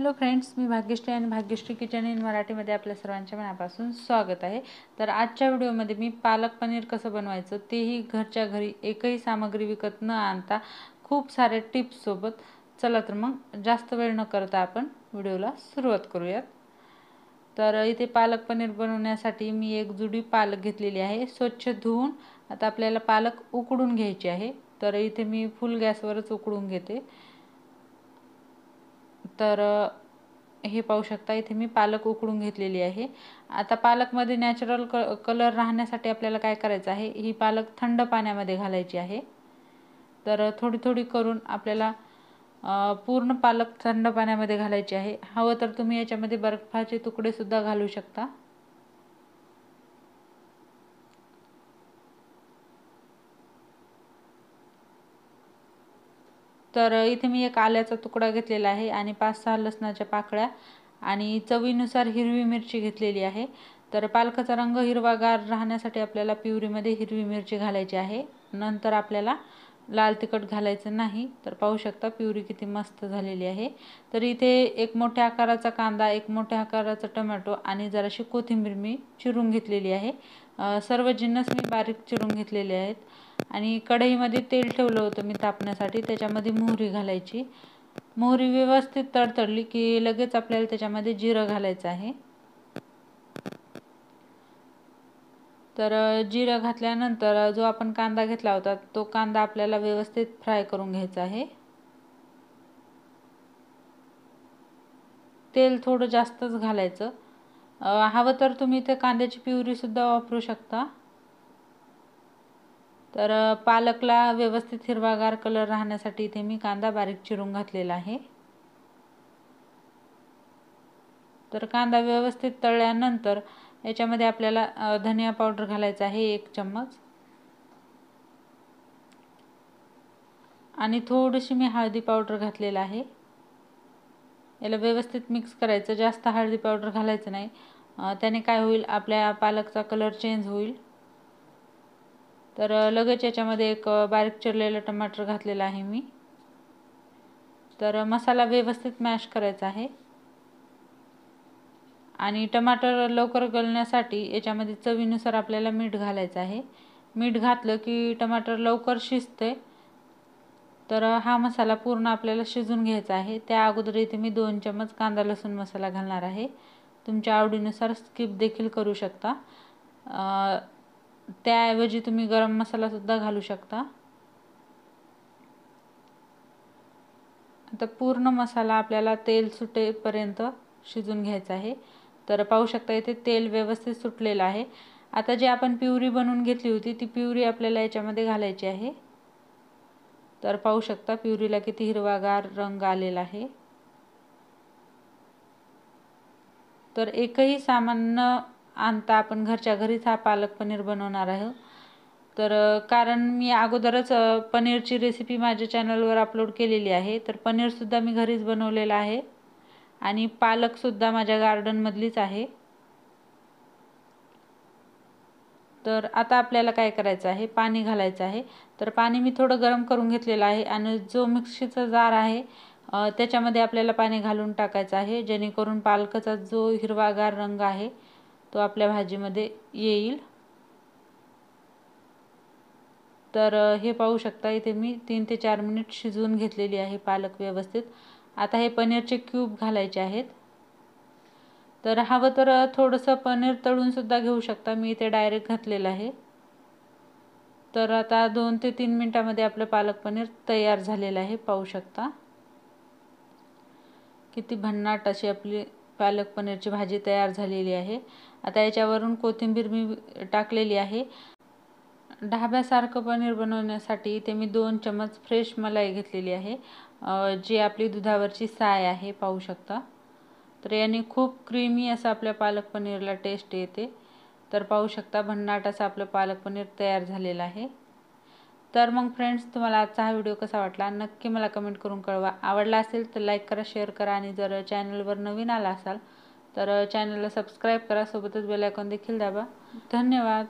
Hello friends, मी भाग्यश्री आणि Bhagyashree kitchen in मराठीमध्ये आपल्या सर्वांच्या मनापासून स्वागत आहे। तर आजच्या व्हिडिओमध्ये मी पालक पनीर कसं बनवायचं तेही घरच्या घरी एकही सामग्री विकत न आणता खूप सारे टिप्स सोबत। चला तर मग जास्त वेळ न करता आपण व्हिडिओला सुरुवात करूयात। तर इथे पालक पनीर बनवण्यासाठी मी एक जुडी पालक घेतलेली आहे। स्वच्छ धुवून आता आपल्याला पालक उकडून घ्यायची आहे। तर इथे मी फुल गॅसवरच उकडून घेते। तर हे पाहू शकता, इथे मी पालक उकडून घेतलेली आहे। आता पालकमध्ये नॅचरल कलर राहण्यासाठी आपल्याला काय करायचं आहे, ही पालक थंड पाण्यामध्ये घालायची आहे। तर थोडी थोडी करून आपल्याला पूर्ण पालक थंड पाण्यामध्ये घालायची आहे। हवं तर तुम्ही याच्यामध्ये बर्फाचे तुकडे सुद्धा घालू शकता। तर इथे मी एक आल्याचा तुकडा घेतलेला आहे आणि 5-6 लसणाच्या पाकळ्या आणि चवीनुसार हिरवी मिरची घेतलेली आहे। तर पालकाचा रंग हिरवागार राहण्यासाठी आपल्याला प्युरीमध्ये हिरवी मिरची घालायची आहे। नंतर आपल्याला लाल तिखट घालायचं नाही। तर पाहू शकता प्युरी किती मस्त झालेली आहे। तर इथे एक मोठ्या आकाराचा कांदा, एक मोठ्या आकाराचा टोमॅटो आणि जराशी कोथिंबीर मी चिरून घेतलेली आहे। सर्व जिन्नस मी बारीक चिरून घेतलेले आहेत। आणि कढईमध्ये तेल ठेवलं होतं मी तापण्यासाठी। त्याच्यामध्ये मोहरी घालायची। मोहरी व्यवस्थित तडतडली की लगेच आपल्याला त्याच्यामध्ये जिरं घालायचं आहे। तर जिरं घातल्यानंतर जो आपण कांदा घेतला होता तो कांदा आपल्याला व्यवस्थित फ्राय करून घ्यायचा आहे। तेल थोडं जास्तच घालायचं। हवं तर तुम्ही ते कांद्याची प्युरी सुद्धा वापरू शकता। तर पालकला व्यवस्थित हिरवागार कलर राहण्यासाठी इथे मी कांदा बारीक चिरून घातलेला आहे। तर कांदा व्यवस्थित तळल्यानंतर याच्यामध्ये आपल्याला धनिया पावडर घालायचा आहे 1 चम्मच आणि थोडीशी मी हळदी पावडर घातलेला आहे। याला व्यवस्थित मिक्स करायचं। जास्त हळदी पावडर घालायचं नाही, त्याने काय होईल, आपल्या पालकचा कलर चेंज होईल। तर लगेच याच्यामध्ये एक बारीक चिरलेला टमाटर घातलेला आहे मी। तर मसाला व्यवस्थित मॅश करायचा आहे आणि टमाटर लवकर गलण्यासाठी याच्यामध्ये चवीनुसार आपल्याला मीठ घालायचं आहे। मीठ घातलं की टमाटर लवकर शिजते। तर हा मसाला पूर्ण आपल्याला शिजून घ्यायचा आहे। त्या अगोदर इथे मी 2 चम्मच कांदा लसूण मसाला घालणार आहे। तुमच्या आवडीनुसार स्किप देखील करू शकता। त्याऐवजी तुम्ही गरम मसाला सुद्धा घालू शकता। आता पूर्ण मसाला आपल्याला तेल सुटेपर्यंत शिजून घ्यायचा आहे। तर पाहू शकता इथे तेल व्यवस्थित सुटलेलं आहे। आता जी आपण प्युरी बनवून घेतली होती ती प्युरी आपल्याला याच्यामध्ये घालायची आहे। तर पाहू शकता प्युरीला किती हिरवागार रंग आलेला आहे। तर एकही सामान न आणता आपण घरच्या घरीच हा पालक पनीर बनवणार आहोत। तर कारण मी अगोदरच पनीरची रेसिपी माझ्या चॅनलवर अपलोड केलेली आहे। तर पनीर सुद्धा मी घरीच बनवलेलं आहे आणि पालक सुद्धा माझ्या गार्डन मधलीच आहे। तर आता आपल्याला काय करायचं आहे, पाणी घालायचं आहे। तर पाणी मी थोडं गरम करून घेतलेलं आहे आणि जो मिक्सीचा जार आहे त्याच्यामध्ये आपल्याला पाणी घालून टाकायचं आहे, जेणेकरून पालकाचा जो हिरवागार रंग आहे तो आपल्या भाजीमध्ये येईल। तर हे पाहू शकता इथे मी 3 ते 4 मिनिट शिजवून घेतलेली आहे पालक व्यवस्थित। आता हे पनीरचे क्यूब घालायचे आहेत। तर हवं तर थोडंसं पनीर तळून सुद्धा घेऊ शकता, मी इथे डायरेक्ट घातलेलं आहे। तर आता 2 ते 3 मिनिटांमध्ये आपलं पालक पनीर तयार झालेलं आहे। पाहू शकता किती भन्नाट अशी आपली पालक पनीरची भाजी तयार झालेली आहे। आता याच्यावरून कोथिंबीर मी टाकलेली आहे। ढाब्यासारखं पनीर बनवण्यासाठी इथे मी 2 चम्मच फ्रेश मलाई घेतलेली आहे, जी आपली दुधावरची साय आहे, पाहू शकता। तर याने खूप क्रीमी असं आपल्या पालक पनीरला टेस्ट येते। तर पाहू शकता भन्नाट असं आपलं पालक पनीर तयार झालेलं आहे। तर मग फ्रेंड्स, तुम्हाला आजचा हा व्हिडिओ कसा वाटला नक्की मला कमेंट करून कळवा। आवडला असेल तर लाईक करा, शेअर करा आणि जर चॅनलवर नवीन आला असाल तर चॅनलला सबस्क्राईब करा, सोबतच बेल आयकॉन देखील दाबा। धन्यवाद।